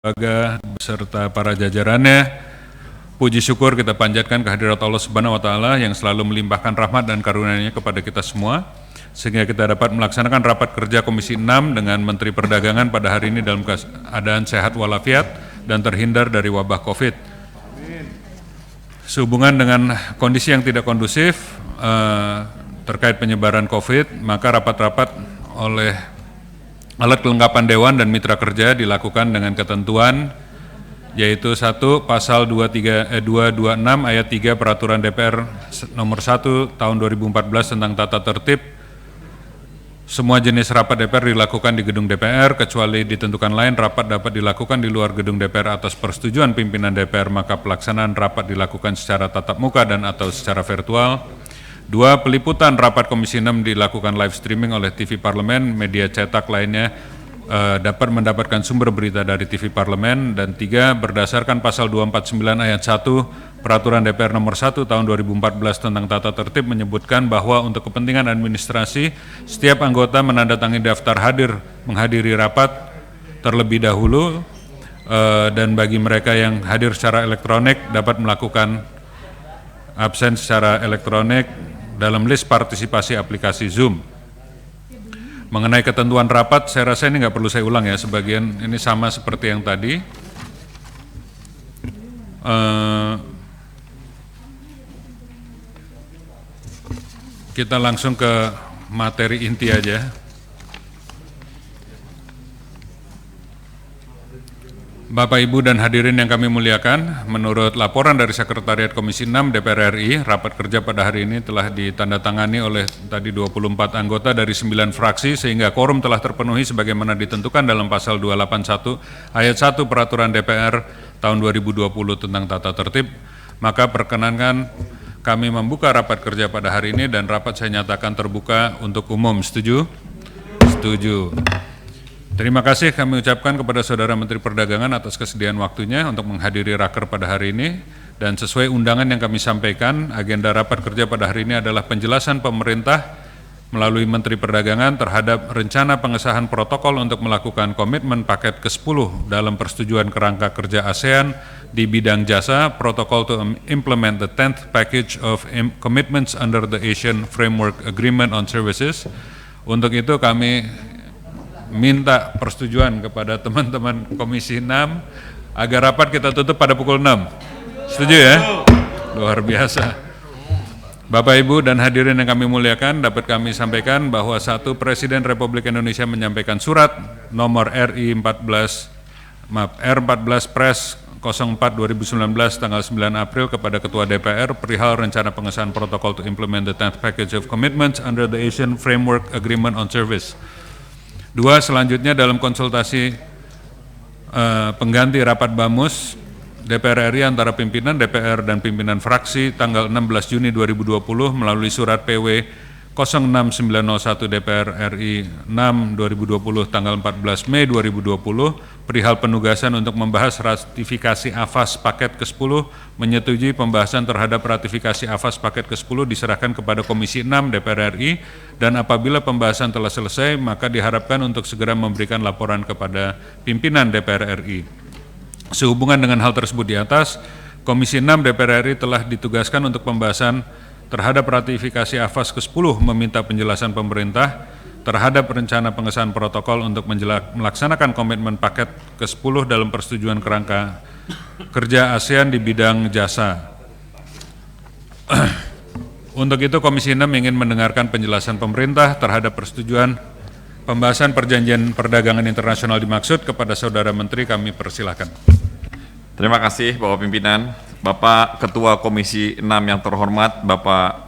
lembaga beserta para jajarannya. Puji syukur kita panjatkan kehadirat Allah Subhanahu wa taala yang selalu melimpahkan rahmat dan karunia-Nya kepada kita semua sehingga kita dapat melaksanakan rapat kerja Komisi 6 dengan Menteri Perdagangan pada hari ini dalam keadaan sehat walafiat dan terhindar dari wabah Covid. Sehubungan dengan kondisi yang tidak kondusif terkait penyebaran Covid, maka rapat-rapat oleh alat kelengkapan Dewan dan Mitra Kerja dilakukan dengan ketentuan yaitu 1. Pasal 226 ayat 3 Peraturan DPR nomor 1 tahun 2014 tentang tata tertib. Semua jenis rapat DPR dilakukan di gedung DPR, kecuali ditentukan lain rapat dapat dilakukan di luar gedung DPR atas persetujuan pimpinan DPR, maka pelaksanaan rapat dilakukan secara tatap muka dan atau secara virtual. 2. Peliputan rapat Komisi 6 dilakukan live streaming oleh TV Parlemen, media cetak lainnya dapat mendapatkan sumber berita dari TV Parlemen. Dan 3. Berdasarkan pasal 249 ayat 1 Peraturan DPR nomor 1 tahun 2014 tentang tata tertib menyebutkan bahwa untuk kepentingan administrasi setiap anggota menandatangani daftar hadir menghadiri rapat terlebih dahulu, dan bagi mereka yang hadir secara elektronik dapat melakukan absen secara elektronik dalam list partisipasi aplikasi Zoom. Mengenai ketentuan rapat, saya rasa ini nggak perlu saya ulang ya, sebagian ini sama seperti yang tadi. Kita langsung ke materi inti aja. Bapak, Ibu, dan hadirin yang kami muliakan, menurut laporan dari Sekretariat Komisi 6 DPR RI, rapat kerja pada hari ini telah ditandatangani oleh tadi 24 anggota dari 9 fraksi, sehingga quorum telah terpenuhi sebagaimana ditentukan dalam pasal 281 ayat 1 Peraturan DPR tahun 2020 tentang tata tertib. Maka perkenankan kami membuka rapat kerja pada hari ini dan rapat saya nyatakan terbuka untuk umum. Setuju? Setuju. Terima kasih kami ucapkan kepada Saudara Menteri Perdagangan atas kesediaan waktunya untuk menghadiri raker pada hari ini, dan sesuai undangan yang kami sampaikan, agenda rapat kerja pada hari ini adalah penjelasan pemerintah melalui Menteri Perdagangan terhadap rencana pengesahan protokol untuk melakukan komitmen paket ke-10 dalam persetujuan kerangka kerja ASEAN di bidang jasa, protokol to implement the 10th package of commitments under the Asian Framework Agreement on Services. Untuk itu kami minta persetujuan kepada teman-teman Komisi 6 agar rapat kita tutup pada pukul 6. Setuju ya? Luar biasa. Bapak, Ibu, dan hadirin yang kami muliakan, dapat kami sampaikan bahwa 1. Presiden Republik Indonesia menyampaikan surat nomor R14 Pres 04/2019 tanggal 9 April kepada Ketua DPR perihal rencana pengesahan protokol to implement the 10th package of commitments under the Asian Framework Agreement on Service. 2. Selanjutnya dalam konsultasi pengganti rapat BAMUS DPR RI antara pimpinan DPR dan pimpinan fraksi tanggal 16 Juni 2020 melalui surat PW 06901 DPR RI 6 2020 tanggal 14 Mei 2020 perihal penugasan untuk membahas ratifikasi AFAS paket ke-10, menyetujui pembahasan terhadap ratifikasi AFAS paket ke-10 diserahkan kepada Komisi 6 DPR RI, dan apabila pembahasan telah selesai maka diharapkan untuk segera memberikan laporan kepada pimpinan DPR RI. Sehubungan dengan hal tersebut di atas, Komisi 6 DPR RI telah ditugaskan untuk pembahasan terhadap ratifikasi AFAS ke-10 meminta penjelasan pemerintah terhadap rencana pengesahan protokol untuk melaksanakan komitmen paket ke-10 dalam persetujuan kerangka kerja ASEAN di bidang jasa. Untuk itu Komisi 6 ingin mendengarkan penjelasan pemerintah terhadap persetujuan pembahasan perjanjian perdagangan internasional dimaksud. Kepada Saudara Menteri kami persilahkan. Terima kasih Bapak Pimpinan. Bapak Ketua Komisi 6 yang terhormat, Bapak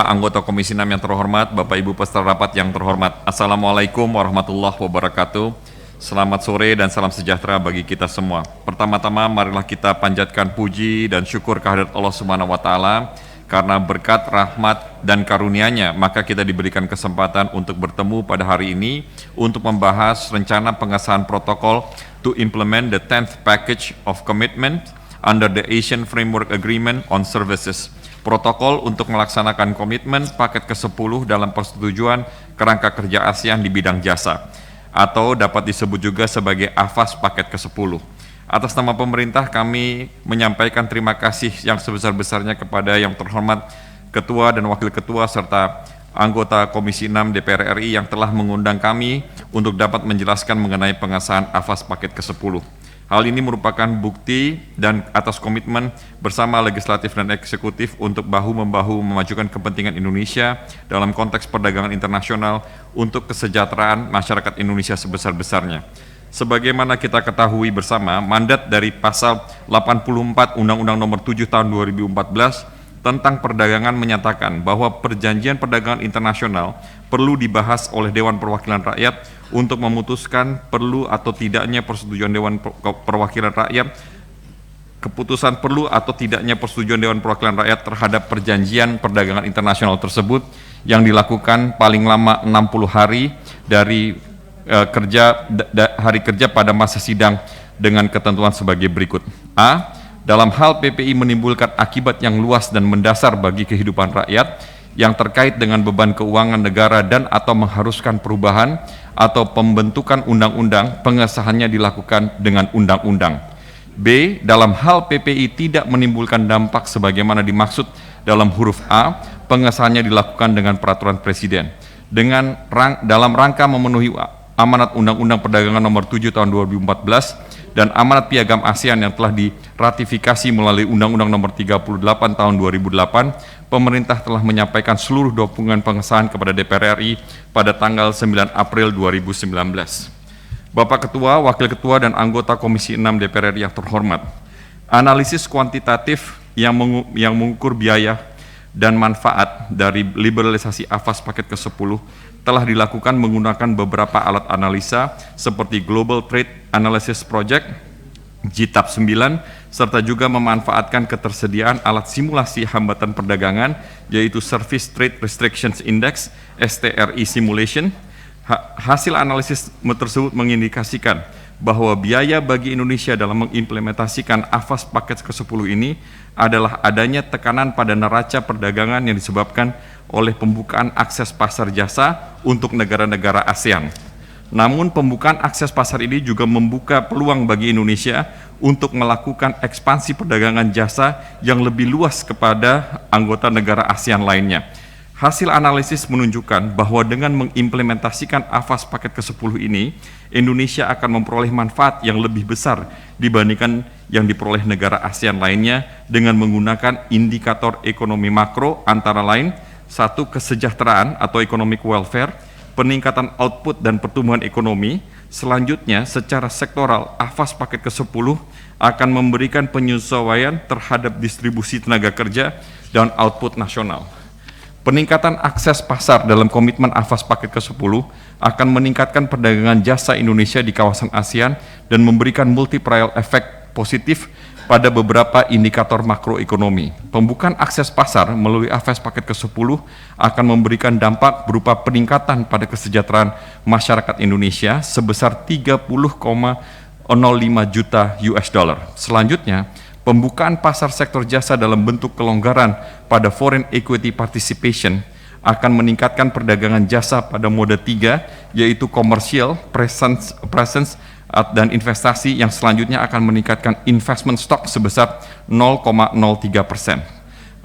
anggota Komisi 6 yang terhormat, Bapak Ibu peserta rapat yang terhormat. Assalamualaikum warahmatullahi wabarakatuh. Selamat sore dan salam sejahtera bagi kita semua. Pertama-tama marilah kita panjatkan puji dan syukur kehadirat Allah Subhanahu wa taala, karena berkat rahmat dan karunia-Nya maka kita diberikan kesempatan untuk bertemu pada hari ini untuk membahas rencana pengesahan protokol to implement the 10th package of commitment under the Asian Framework Agreement on Services, protokol untuk melaksanakan komitmen paket ke-10 dalam persetujuan kerangka kerja ASEAN di bidang jasa. atau dapat disebut juga sebagai AFAS paket ke-10. Atas nama pemerintah kami menyampaikan terima kasih yang sebesar-besarnya kepada yang terhormat Ketua dan Wakil Ketua serta anggota Komisi 6 DPR RI yang telah mengundang kami untuk dapat menjelaskan mengenai pengesahan AFAS paket ke-10. Hal ini merupakan bukti dan atas komitmen bersama legislatif dan eksekutif untuk bahu-membahu memajukan kepentingan Indonesia dalam konteks perdagangan internasional untuk kesejahteraan masyarakat Indonesia sebesar-besarnya. Sebagaimana kita ketahui bersama, mandat dari pasal 84 Undang-Undang Nomor 7 Tahun 2014 tentang perdagangan menyatakan bahwa perjanjian perdagangan internasional perlu dibahas oleh Dewan Perwakilan Rakyat untuk memutuskan perlu atau tidaknya persetujuan Dewan Perwakilan Rakyat, keputusan perlu atau tidaknya persetujuan Dewan Perwakilan Rakyat terhadap perjanjian perdagangan internasional tersebut yang dilakukan paling lama 60 hari dari hari kerja pada masa sidang dengan ketentuan sebagai berikut. A. Dalam hal PPI menimbulkan akibat yang luas dan mendasar bagi kehidupan rakyat yang terkait dengan beban keuangan negara dan atau mengharuskan perubahan atau pembentukan undang-undang, pengesahannya dilakukan dengan undang-undang. B. Dalam hal PPI tidak menimbulkan dampak sebagaimana dimaksud dalam huruf A, pengesahannya dilakukan dengan peraturan Presiden. Dalam rangka memenuhi amanat Undang-Undang Perdagangan Nomor 7 Tahun 2014 dan amanat Piagam ASEAN yang telah diratifikasi melalui Undang-Undang Nomor 38 Tahun 2008, pemerintah telah menyampaikan seluruh dokumen pengesahan kepada DPR RI pada tanggal 9 April 2019. Bapak Ketua, Wakil Ketua, dan anggota Komisi 6 DPR RI yang terhormat, analisis kuantitatif yang mengukur biaya dan manfaat dari liberalisasi AFAS paket ke-10 telah dilakukan menggunakan beberapa alat analisa seperti Global Trade Analysis Project, GTAP 9, serta juga memanfaatkan ketersediaan alat simulasi hambatan perdagangan, yaitu Service Trade Restrictions Index, STRI Simulation. Hasil analisis tersebut mengindikasikan bahwa biaya bagi Indonesia dalam mengimplementasikan AFAS paket ke-10 ini adalah adanya tekanan pada neraca perdagangan yang disebabkan oleh pembukaan akses pasar jasa untuk negara-negara ASEAN. Namun pembukaan akses pasar ini juga membuka peluang bagi Indonesia untuk melakukan ekspansi perdagangan jasa yang lebih luas kepada anggota negara ASEAN lainnya. Hasil analisis menunjukkan bahwa dengan mengimplementasikan AFAS paket ke-10 ini, Indonesia akan memperoleh manfaat yang lebih besar dibandingkan yang diperoleh negara ASEAN lainnya dengan menggunakan indikator ekonomi makro antara lain: 1. Kesejahteraan atau economic welfare, peningkatan output dan pertumbuhan ekonomi. Selanjutnya, secara sektoral, AFAS paket ke-10 akan memberikan penyesuaian terhadap distribusi tenaga kerja dan output nasional. Peningkatan akses pasar dalam komitmen AFAS paket ke-10 akan meningkatkan perdagangan jasa Indonesia di kawasan ASEAN dan memberikan multiplier efek positif pada beberapa indikator makroekonomi. Pembukaan akses pasar melalui AFAS paket ke-10 akan memberikan dampak berupa peningkatan pada kesejahteraan masyarakat Indonesia sebesar 30,05 juta US dollar. Selanjutnya, pembukaan pasar sektor jasa dalam bentuk kelonggaran pada foreign equity participation akan meningkatkan perdagangan jasa pada mode 3, yaitu commercial, presence, dan investasi, yang selanjutnya akan meningkatkan investment stock sebesar 0,03%.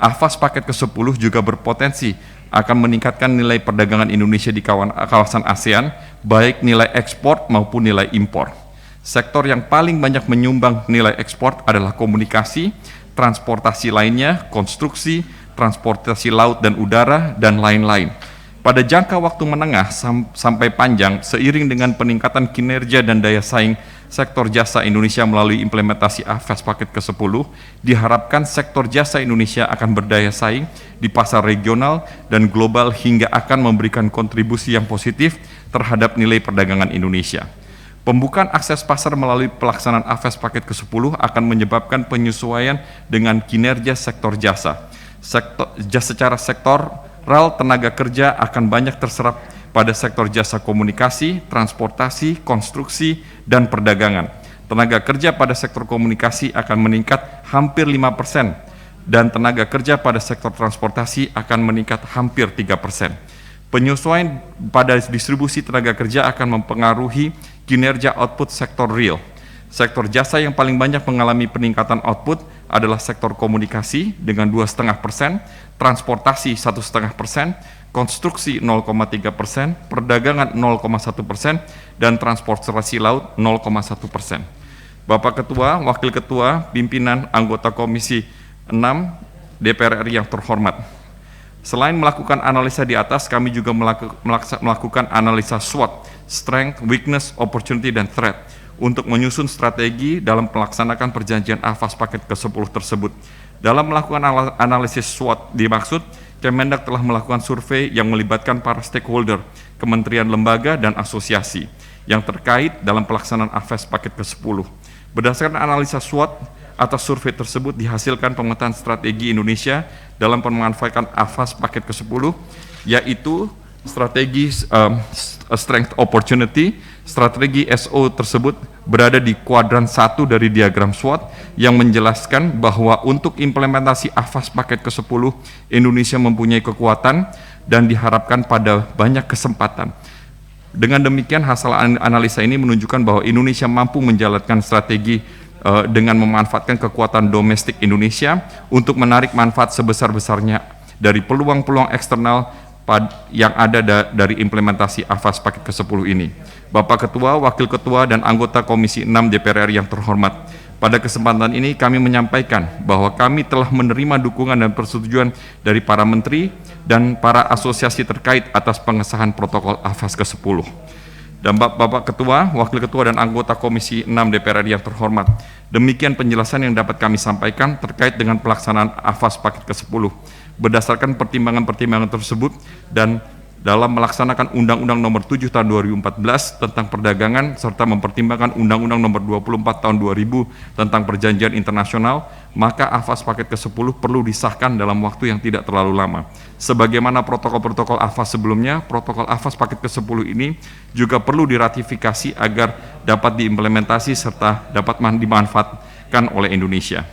AFAS paket ke-10 juga berpotensi akan meningkatkan nilai perdagangan Indonesia di kawasan ASEAN, baik nilai ekspor maupun nilai impor. Sektor yang paling banyak menyumbang nilai ekspor adalah komunikasi, transportasi lainnya, konstruksi, transportasi laut dan udara, dan lain-lain. Pada jangka waktu menengah sampai panjang, seiring dengan peningkatan kinerja dan daya saing sektor jasa Indonesia melalui implementasi AFAS paket ke-10, diharapkan sektor jasa Indonesia akan berdaya saing di pasar regional dan global hingga akan memberikan kontribusi yang positif terhadap nilai perdagangan Indonesia. Pembukaan akses pasar melalui pelaksanaan AFAS paket ke-10 akan menyebabkan penyesuaian dengan kinerja sektor jasa. Secara sektoral, tenaga kerja akan banyak terserap pada sektor jasa komunikasi, transportasi, konstruksi, dan perdagangan. Tenaga kerja pada sektor komunikasi akan meningkat hampir 5%, dan tenaga kerja pada sektor transportasi akan meningkat hampir 3%. Penyesuaian pada distribusi tenaga kerja akan mempengaruhi kinerja output sektor real. Sektor jasa yang paling banyak mengalami peningkatan output adalah sektor komunikasi dengan 2,5%, transportasi 1,5%, konstruksi 0,3%, perdagangan 0,1%, dan transportasi laut 0,1%. Bapak Ketua, Wakil Ketua, pimpinan anggota Komisi 6 DPR RI yang terhormat, selain melakukan analisa di atas, kami juga melakukan analisa SWOT, strength, weakness, opportunity, dan threat, untuk menyusun strategi dalam melaksanakan perjanjian AFAS paket ke-10 tersebut. Dalam melakukan analisis SWOT dimaksud, Kemendak telah melakukan survei yang melibatkan para stakeholder, kementerian, lembaga, dan asosiasi yang terkait dalam pelaksanaan AFAS paket ke-10. Berdasarkan analisa SWOT, atas survei tersebut dihasilkan pemetaan strategi Indonesia dalam pemanfaatan AFAS paket ke-10, yaitu strategi strength opportunity. Strategi SO tersebut berada di kuadran 1 dari diagram SWOT yang menjelaskan bahwa untuk implementasi AFAS paket ke-10, Indonesia mempunyai kekuatan dan diharapkan pada banyak kesempatan. Dengan demikian, hasil analisa ini menunjukkan bahwa Indonesia mampu menjalankan strategi dengan memanfaatkan kekuatan domestik Indonesia untuk menarik manfaat sebesar-besarnya dari peluang-peluang eksternal yang ada dari implementasi AFAS paket ke-10 ini. Bapak Ketua, Wakil Ketua, dan anggota Komisi 6 DPR RI yang terhormat, pada kesempatan ini kami menyampaikan bahwa kami telah menerima dukungan dan persetujuan dari para menteri dan para asosiasi terkait atas pengesahan protokol AFAS ke-10. Dan Bapak Ketua, Wakil Ketua, dan anggota Komisi 6 DPR RI yang terhormat, demikian penjelasan yang dapat kami sampaikan terkait dengan pelaksanaan AFAS paket ke-10. Berdasarkan pertimbangan-pertimbangan tersebut dan dalam melaksanakan Undang-Undang Nomor 7 Tahun 2014 tentang perdagangan serta mempertimbangkan Undang-Undang Nomor 24 Tahun 2000 tentang perjanjian internasional, maka AFAS paket ke-10 perlu disahkan dalam waktu yang tidak terlalu lama. Sebagaimana protokol-protokol AFAS sebelumnya, protokol AFAS paket ke-10 ini juga perlu diratifikasi agar dapat diimplementasi serta dapat dimanfaatkan oleh Indonesia.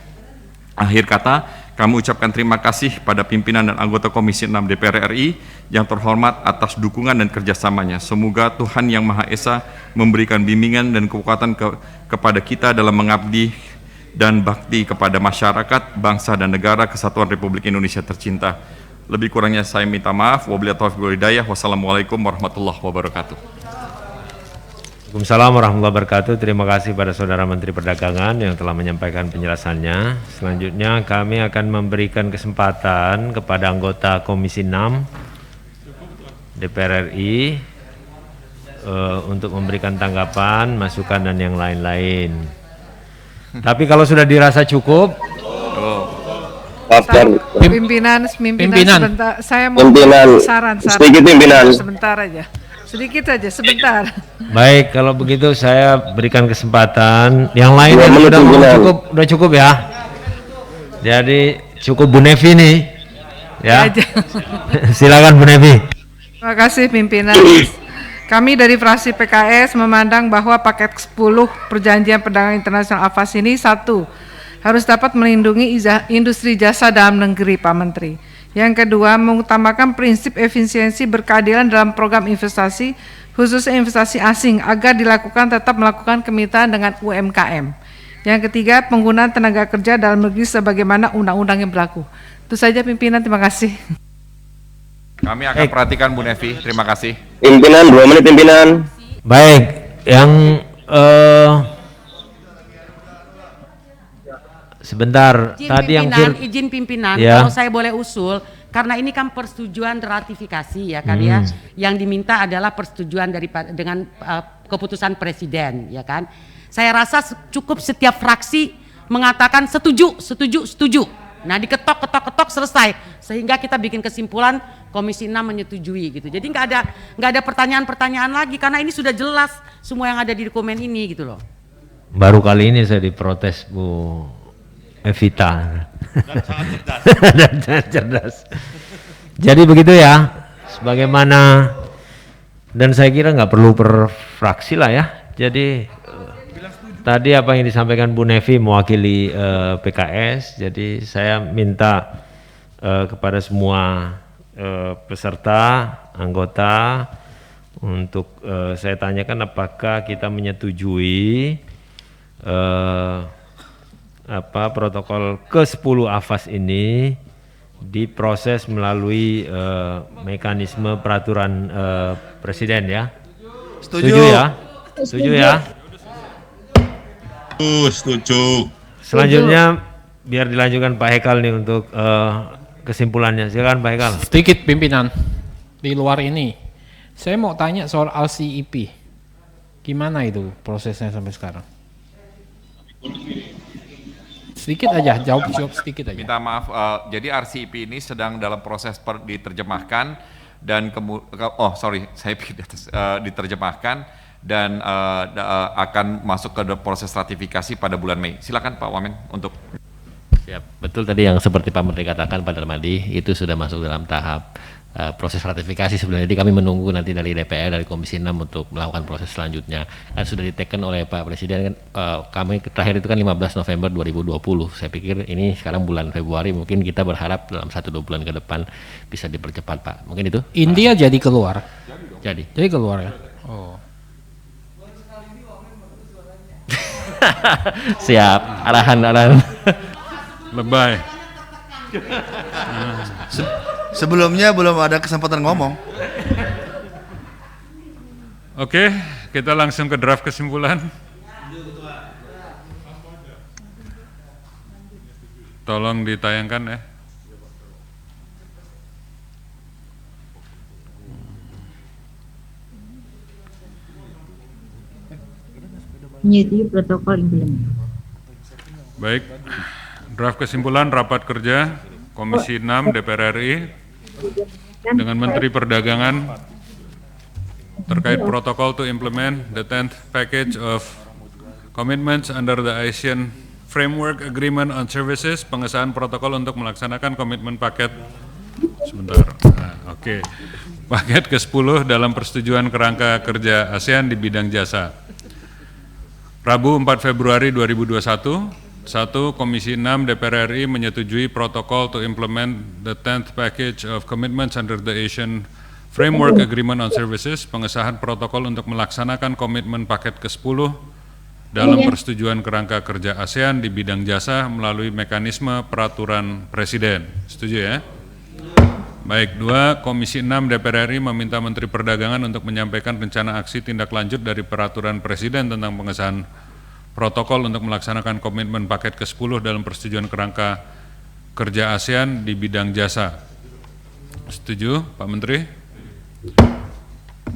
Akhir kata, kami ucapkan terima kasih pada pimpinan dan anggota Komisi 6 DPR RI yang terhormat atas dukungan dan kerjasamanya. Semoga Tuhan Yang Maha Esa memberikan bimbingan dan kekuatan kepada kita dalam mengabdi dan bakti kepada masyarakat, bangsa, dan negara kesatuan Republik Indonesia tercinta. Lebih kurangnya saya minta maaf. Wabillahi taufiq wal hidayah. Wassalamualaikum warahmatullahi wabarakatuh. Waalaikumsalam warahmatullahi wabarakatuh. Terima kasih pada Saudara Menteri Perdagangan yang telah menyampaikan penjelasannya. Selanjutnya kami akan memberikan kesempatan kepada anggota Komisi 6 DPR RI untuk memberikan tanggapan, masukan, dan yang lain-lain. Tapi kalau sudah dirasa cukup, Pimpinan sebentar, saya mau saran sedikit pimpinan. Sedikit aja, sebentar. baik, kalau begitu saya berikan kesempatan. Yang lain yang udah cukup ya. Jadi cukup Bu Nevi nih, ya. Silakan Bu Nevi. Terima kasih pimpinan. Kami dari fraksi PKS memandang bahwa paket 10 Perjanjian Perdagangan Internasional AFAS ini satu, harus dapat melindungi industri jasa dalam negeri, Pak Menteri. Yang kedua, mengutamakan prinsip efisiensi berkeadilan dalam program investasi, khususnya investasi asing, agar dilakukan tetap melakukan kemitraan dengan UMKM. Yang ketiga, penggunaan tenaga kerja dalam negeri sebagaimana undang-undang yang berlaku. Itu saja pimpinan, terima kasih. Kami akan perhatikan Bu Nevi, terima kasih. Pimpinan, 2 menit pimpinan. Baik, yang sebentar, tadi yang izin pimpinan, ya. Kalau saya boleh usul, karena ini kan persetujuan ratifikasi ya kan ya, yang diminta adalah persetujuan dengan keputusan presiden ya kan. Saya rasa cukup setiap fraksi mengatakan setuju. Nah, diketok selesai, sehingga kita bikin kesimpulan Komisi 6 menyetujui gitu. Jadi nggak ada pertanyaan-pertanyaan lagi karena ini sudah jelas semua yang ada di dokumen ini gitu loh. Baru kali ini saya diprotes Bu Evita. Dan sangat cerdas. Jadi begitu ya, sebagaimana, dan saya kira nggak perlu per fraksi lah ya. Jadi tadi apa yang disampaikan Bu Nevi mewakili PKS, jadi saya minta kepada semua peserta, anggota, untuk saya tanyakan apakah kita menyetujui protokol ke-10 AFAS ini diproses melalui mekanisme peraturan presiden ya. Setuju ya? Setuju ya? Setuju. Selanjutnya biar dilanjutkan Pak Hekal nih untuk kesimpulannya. Silakan Pak Hekal. Sedikit pimpinan di luar ini. Saya mau tanya soal LCEP. Gimana itu prosesnya sampai sekarang? Sedikit aja, jawab sedikit aja. Minta maaf, jadi RCEP ini sedang dalam proses diterjemahkan dan diterjemahkan dan akan masuk ke proses ratifikasi pada bulan Mei. Silakan Pak Wamen untuk. Siap, betul tadi yang seperti Pak Menteri katakan Pak Darmadi, itu sudah masuk dalam tahap proses ratifikasi sebenarnya. Jadi kami menunggu nanti dari DPR, dari Komisi 6 untuk melakukan proses selanjutnya. Kan sudah diteken oleh Pak Presiden kan, kami terakhir itu kan 15 November 2020. Saya pikir ini sekarang bulan Februari, mungkin kita berharap dalam 1-2 bulan ke depan bisa dipercepat Pak. Mungkin itu? India jadi keluar? Jadi keluar ya? Oh. Siap, arahan. Lebay. Sebelumnya belum ada kesempatan ngomong. Oke, kita langsung ke draft kesimpulan. Tolong ditayangkan ya. Menyetujui protokol implemen. Baik, draft kesimpulan rapat kerja Komisi 6 DPR RI dengan Menteri Perdagangan terkait protokol to implement the 10th package of commitments under the ASEAN Framework Agreement on Services, pengesahan protokol untuk melaksanakan komitmen paket paket ke-10 dalam persetujuan kerangka kerja ASEAN di bidang jasa. Rabu 4 Februari 2021, 1. Komisi 6 DPR RI menyetujui protokol to implement the 10th package of commitments under the Asian Framework Agreement on Services, pengesahan protokol untuk melaksanakan komitmen paket ke-10 dalam persetujuan kerangka kerja ASEAN di bidang jasa melalui mekanisme peraturan presiden. Setuju ya? Baik, 2. Komisi 6 DPR RI meminta Menteri Perdagangan untuk menyampaikan rencana aksi tindak lanjut dari peraturan presiden tentang pengesahan protokol untuk melaksanakan komitmen paket ke-10 dalam persetujuan kerangka kerja ASEAN di bidang jasa. Setuju, Pak Menteri?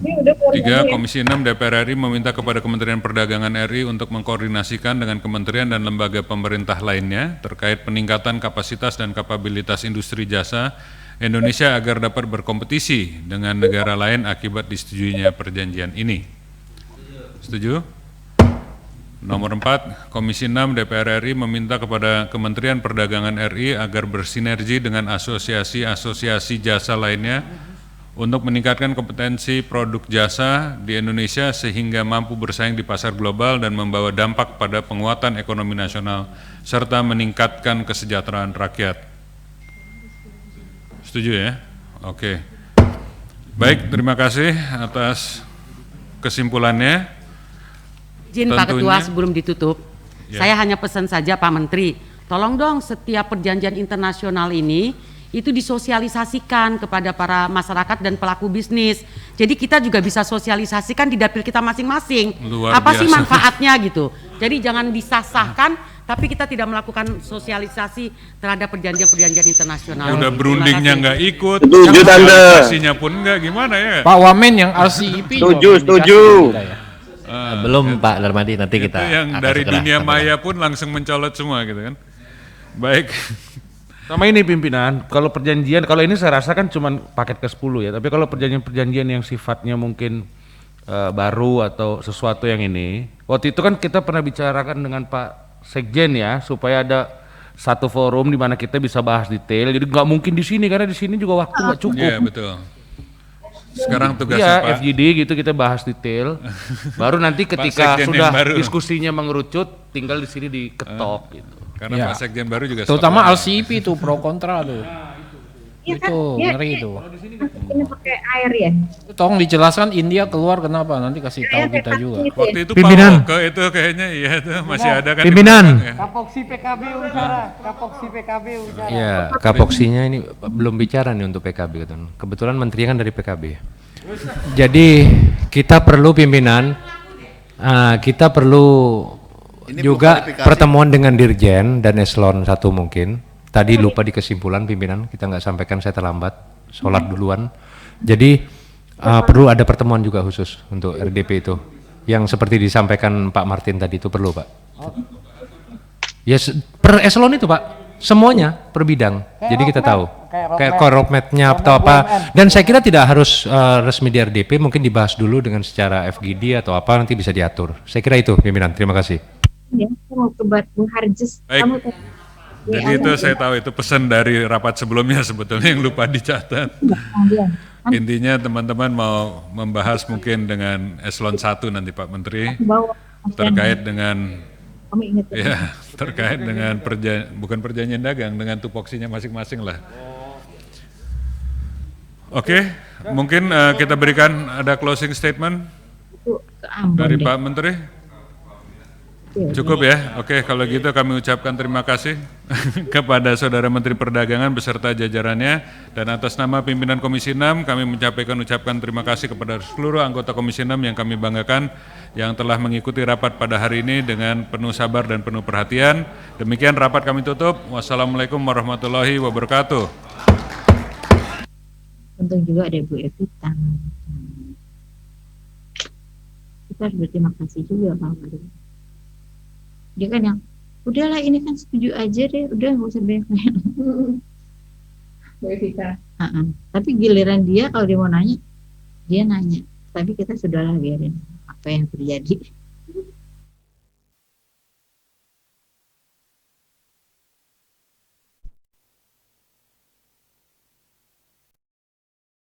3. Komisi 6 DPR RI meminta kepada Kementerian Perdagangan RI untuk mengkoordinasikan dengan kementerian dan lembaga pemerintah lainnya terkait peningkatan kapasitas dan kapabilitas industri jasa Indonesia agar dapat berkompetisi dengan negara lain akibat disetujuinya perjanjian ini. Setuju? Nomor 4, Komisi 6 DPR RI meminta kepada Kementerian Perdagangan RI agar bersinergi dengan asosiasi-asosiasi jasa lainnya untuk meningkatkan kompetensi produk jasa di Indonesia sehingga mampu bersaing di pasar global dan membawa dampak pada penguatan ekonomi nasional serta meningkatkan kesejahteraan rakyat. Setuju ya? Oke. Baik, terima kasih atas kesimpulannya. Izin Pak Ketua sebelum ditutup, saya hanya pesan saja Pak Menteri, tolong dong setiap perjanjian internasional ini itu disosialisasikan kepada para masyarakat dan pelaku bisnis. Jadi kita juga bisa sosialisasikan di dapil kita masing-masing. Apa sih manfaatnya gitu. Jadi jangan disah-sahkan, tapi kita tidak melakukan sosialisasi terhadap perjanjian-perjanjian internasional. Udah berundingnya nggak ikut, sosialisasinya pun nggak, gimana ya? Pak Wamen yang RCEP Setuju. belum Pak Darmadi, nanti Itu kita yang akan dari segera dunia sampaikan. maya pun langsung mencolot semua gitu kan. Baik. Sama ini pimpinan, kalau perjanjian, kalau ini saya rasa kan cuma paket ke-10 ya, tapi kalau perjanjian-perjanjian yang sifatnya mungkin baru atau sesuatu yang ini, waktu itu kan kita pernah bicarakan dengan Pak Sekjen ya, supaya ada satu forum di mana kita bisa bahas detail, jadi nggak mungkin di sini karena di sini juga waktu nggak cukup. Iya betul. Sekarang tugasnya Pak FGD gitu kita bahas detail. Baru nanti ketika sudah diskusinya mengerucut, tinggal di sini diketok gitu. Karena Pak Sekjen baru juga. Terutama LCEP itu pro kontra tuh. Iya kan? Itu Dia ngeri itu. ini pakai air ya. Tolong dijelaskan India keluar kenapa, nanti kasih tahu kita juga. Waktu itu Pimpinan. Pak Oke itu kayaknya iya itu masih ada kan di Pimpinan. belakang ya. Kapoksi PKB ucara, Kapoksi PKB ucara. Ya, kapoksinya ini belum bicara nih untuk PKB. Kebetulan menteri kan dari PKB. Jadi kita perlu pimpinan, kita perlu Ini juga belum klarifikasi. pertemuan dengan Dirjen dan Eselon 1 mungkin. Tadi lupa di kesimpulan pimpinan, kita nggak sampaikan, saya terlambat, sholat duluan. Jadi perlu ada pertemuan juga khusus untuk RDP itu. Yang seperti disampaikan Pak Martin tadi itu perlu Pak. Ya per eselon itu Pak, semuanya per bidang. Jadi kita tahu. Kayak roadmap-nya atau apa. Dan saya kira tidak harus resmi di RDP, mungkin dibahas dulu dengan secara FGD atau apa, nanti bisa diatur. Saya kira itu pimpinan, terima kasih. Ya, saya mau ke Bung Harjes. Baik. Kamu Jadi itu saya tahu itu pesan dari rapat sebelumnya sebetulnya yang lupa dicatat. Intinya teman-teman mau membahas mungkin dengan eselon 1 nanti Pak Menteri bawa terkait dengan kami ingat ya terkait dengan bukan perjanjian dagang, dengan tupoksinya masing-masing lah. Oke, mungkin kita berikan ada closing statement itu ke Ambon dari deh. Pak Menteri. Cukup ya? Oke, kalau gitu kami ucapkan terima kasih kepada Saudara Menteri Perdagangan beserta jajarannya, dan atas nama pimpinan Komisi 6 kami ucapkan terima kasih kepada seluruh anggota Komisi 6 yang kami banggakan yang telah mengikuti rapat pada hari ini dengan penuh sabar dan penuh perhatian. Demikian rapat kami tutup. Wassalamualaikum warahmatullahi wabarakatuh. Untung juga ada Bu Evita. Kita harus berterima kasih juga Pak Menteri. Dia kan yang udahlah ini kan setuju aja deh, udah nggak usah banyak-banyak. Bu Evita. Tapi giliran dia kalau dia mau nanya, dia nanya. Tapi kita sudahlah biarin apa yang terjadi.